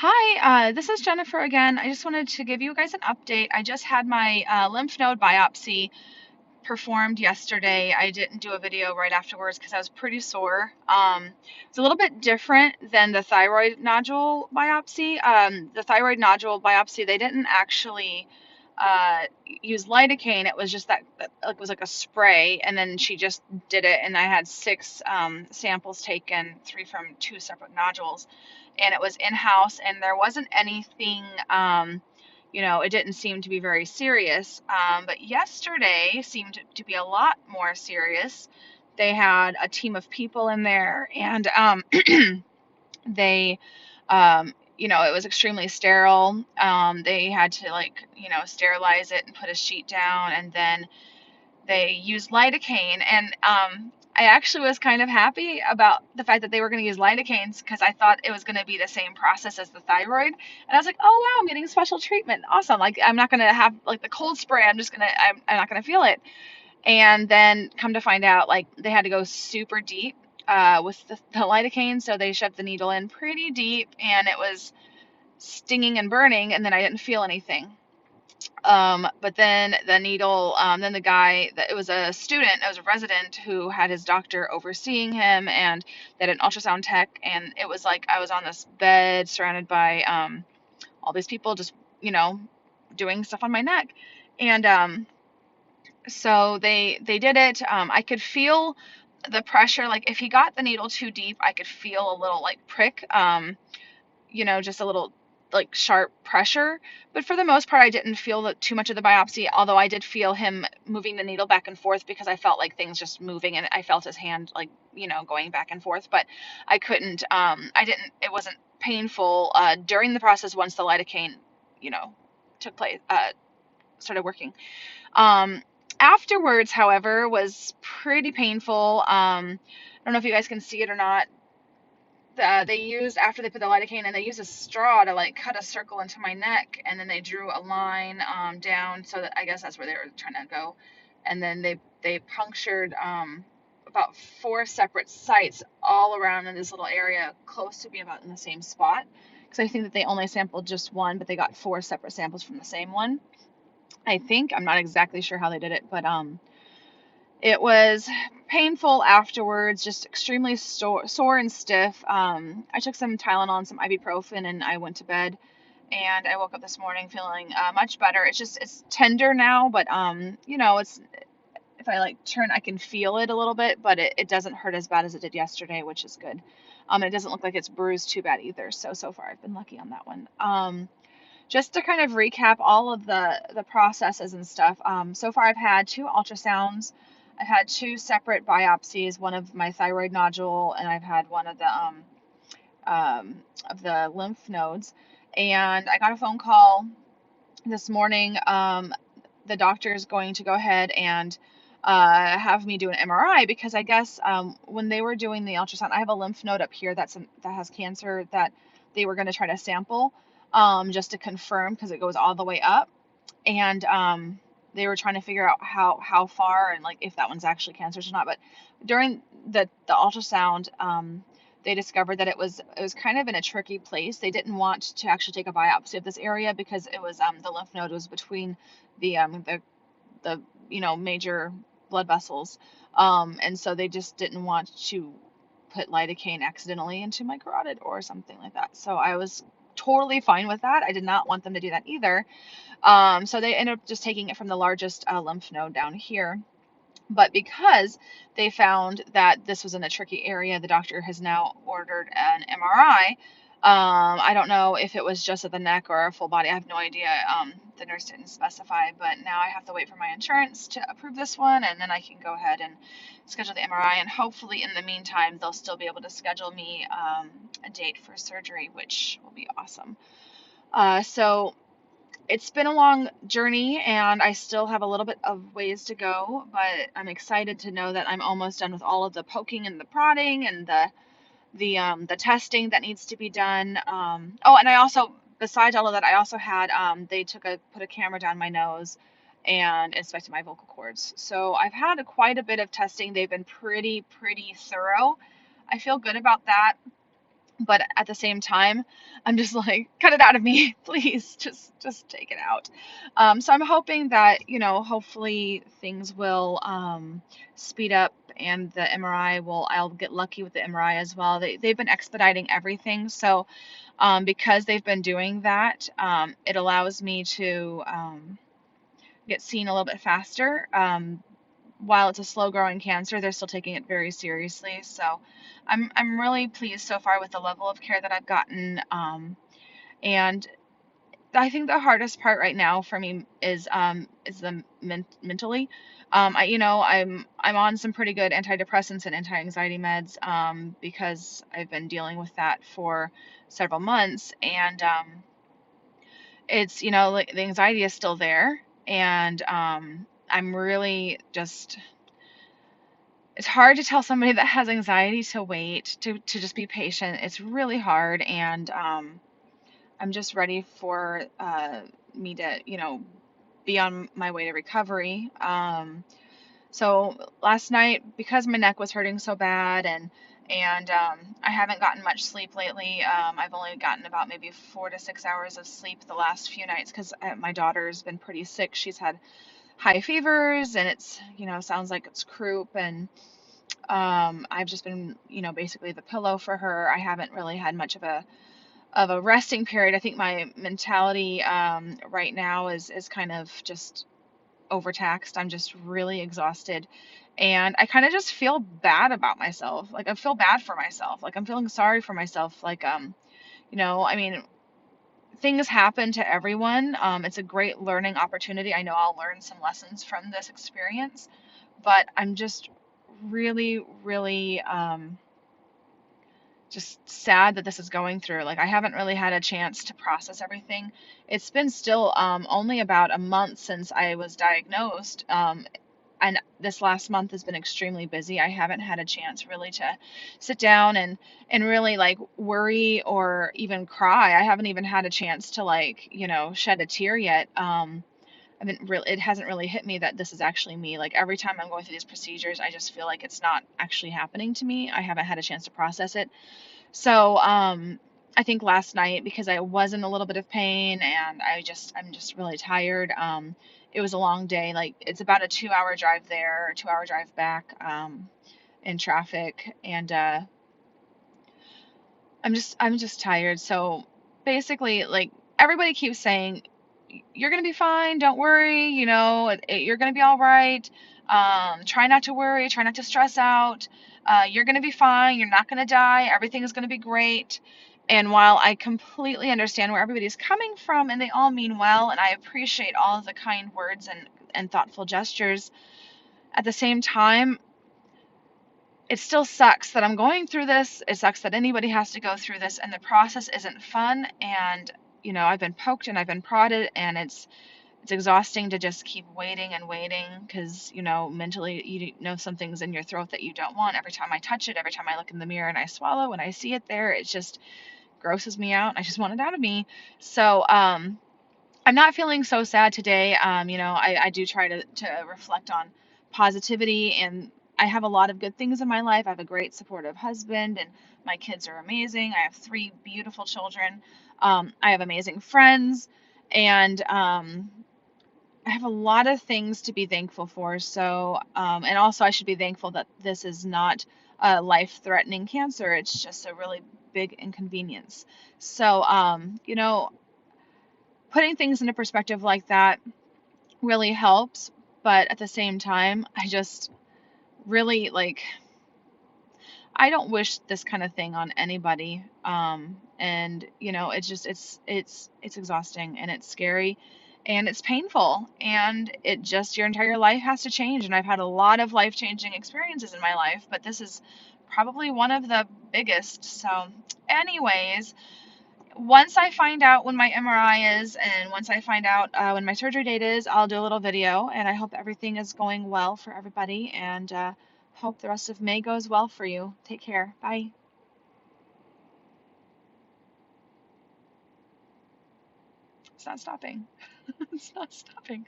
Hi, this is Jennifer again. I just wanted to give you guys an update. I just had my lymph node biopsy performed yesterday. I didn't do a video right afterwards because I was pretty sore. It's a little bit different than the thyroid nodule biopsy. The thyroid nodule biopsy, they didn't actually use lidocaine. It was just that it was like a spray, and then she just did it. And I had six samples taken, three from two separate nodules, and it was in-house, and there wasn't anything. It didn't seem to be very serious. But yesterday seemed to be a lot more serious. They had a team of people in there, and they, it was extremely sterile. They had to, sterilize it and put a sheet down, and then they used lidocaine. And I actually was kind of happy about the fact that they were going to use lidocaines because I thought it was going to be the same process as the thyroid. And I was like, oh wow, I'm getting special treatment. Awesome. Like, I'm not going to have like the cold spray. I'm not going to feel it. And then come to find out, like, they had to go super deep with the lidocaine. So they shoved the needle in pretty deep, and it was stinging and burning. And then I didn't feel anything. But then the needle, then the guy, that it was a student, it was a resident who had his doctor overseeing him, and they had an ultrasound tech, and it was like I was on this bed surrounded by all these people just, you know, doing stuff on my neck. And so they did it. I could feel the pressure, like if he got the needle too deep, I could feel a little like prick. Just a little like sharp pressure. But for the most part, I didn't feel too much of the biopsy, although I did feel him moving the needle back and forth because I felt like things just moving, and I felt his hand like, going back and forth. But I couldn't, it wasn't painful during the process once the lidocaine, you know, took place, started working. Um, Afterwards, however, was pretty painful. I don't know if you guys can see it or not. They used, after they put the lidocaine in, they used a straw to like cut a circle into my neck, and then they drew a line down, so that I guess that's where they were trying to go. And then they punctured about four separate sites all around in this little area, close to being about in the same spot. Because I think that they only sampled just one, but they got four separate samples from the same one. I think, I'm not exactly sure how they did it, but it was painful afterwards, just extremely sore and stiff. I took some Tylenol and some ibuprofen, and I went to bed. And I woke up this morning feeling much better. It's tender now, but it's, if I like turn, I can feel it a little bit, but it doesn't hurt as bad as it did yesterday, which is good. And it doesn't look like it's bruised too bad either. So far I've been lucky on that one. Just to kind of recap all of the processes and stuff. So far I've had two ultrasounds. I've had two separate biopsies, one of my thyroid nodule, and I've had one of the lymph nodes. And I got a phone call this morning. The doctor is going to go ahead and have me do an MRI because I guess when they were doing the ultrasound, I have a lymph node up here that has cancer that they were going to try to sample just to confirm because it goes all the way up. And they were trying to figure out how far and like if that one's actually cancerous or not. But during the ultrasound, they discovered that it was kind of in a tricky place. They didn't want to actually take a biopsy of this area because it was the lymph node was between the major blood vessels, and so they just didn't want to put lidocaine accidentally into my carotid or something like that. So I was totally fine with that. I did not want them to do that either. So they ended up just taking it from the largest lymph node down here. But because they found that this was in a tricky area, the doctor has now ordered an MRI. I don't know if it was just at the neck or a full body. I have no idea. The nurse didn't specify, but now I have to wait for my insurance to approve this one, and then I can go ahead and schedule the MRI. And hopefully, in the meantime, they'll still be able to schedule me a date for surgery, which will be awesome. So it's been a long journey, and I still have a little bit of ways to go, but I'm excited to know that I'm almost done with all of the poking and the prodding and the testing that needs to be done. And I also, besides all of that, I also had they put a camera down my nose and inspected my vocal cords. So I've had quite a bit of testing. They've been pretty thorough. I feel good about that. But at the same time, I'm just like, cut it out of me, please, just take it out. So I'm hoping that, hopefully things will speed up, and the MRI will, I'll get lucky with the MRI as well. They've been expediting everything, so because they've been doing that, it allows me to get seen a little bit faster. While it's a slow growing cancer, they're still taking it very seriously. So I'm really pleased so far with the level of care that I've gotten. And I think the hardest part right now for me is the mentally. I'm on some pretty good antidepressants and anti-anxiety meds because I've been dealing with that for several months, and it's, like, the anxiety is still there, and I'm really just, it's hard to tell somebody that has anxiety to wait, to just be patient. It's really hard, and I'm just ready for me to, be on my way to recovery. So last night, because my neck was hurting so bad, and I haven't gotten much sleep lately. I've only gotten about maybe 4 to 6 hours of sleep the last few nights because my daughter's been pretty sick. She's had high fevers, and it's, sounds like it's croup, and I've just been, basically the pillow for her. I haven't really had much of a resting period. I think my mentality right now is kind of just overtaxed. I'm just really exhausted, and I kind of just feel bad about myself. Like, I feel bad for myself. Like, I'm feeling sorry for myself. Like, I mean, things happen to everyone. It's a great learning opportunity. I know I'll learn some lessons from this experience, but I'm just really, really just sad that this is going through. Like, I haven't really had a chance to process everything. It's been still only about a month since I was diagnosed, and this last month has been extremely busy. I haven't had a chance really to sit down and really, like, worry or even cry. I haven't even had a chance to, like, shed a tear yet. I haven't really, it hasn't really hit me that this is actually me. Like, every time I'm going through these procedures, I just feel like it's not actually happening to me. I haven't had a chance to process it. So, I think last night, because I was in a little bit of pain, and I'm just really tired. It was a long day. Like, it's about a 2 hour drive there, 2 hour drive back, in traffic, and I'm just tired. So basically, like, everybody keeps saying, you're gonna be fine, don't worry, you're gonna be all right. Try not to worry, try not to stress out. You're gonna be fine, you're not gonna die, everything is gonna be great. And while I completely understand where everybody's coming from, and they all mean well, and I appreciate all of the kind words and thoughtful gestures, at the same time, it still sucks that I'm going through this. It sucks that anybody has to go through this, and the process isn't fun. And, I've been poked and I've been prodded, and it's exhausting to just keep waiting and waiting, because, mentally, you know something's in your throat that you don't want. Every time I touch it, every time I look in the mirror and I swallow and I see it there, it just grosses me out. I just want it out of me. So, I'm not feeling so sad today. I do try to reflect on positivity, and I have a lot of good things in my life. I have a great supportive husband, and my kids are amazing. I have three beautiful children. I have amazing friends, and I have a lot of things to be thankful for. So, and also, I should be thankful that this is not a life-threatening cancer. It's just a really big inconvenience. So, putting things into perspective like that really helps. But at the same time, I just really, like, I don't wish this kind of thing on anybody. And it's just, it's exhausting, and it's scary, and it's painful, and it just, your entire life has to change. And I've had a lot of life-changing experiences in my life, but this is probably one of the biggest. So anyways, once I find out when my MRI is, and once I find out when my surgery date is, I'll do a little video, and I hope everything is going well for everybody, and hope the rest of May goes well for you. Take care. Bye. It's not stopping. It's not stopping.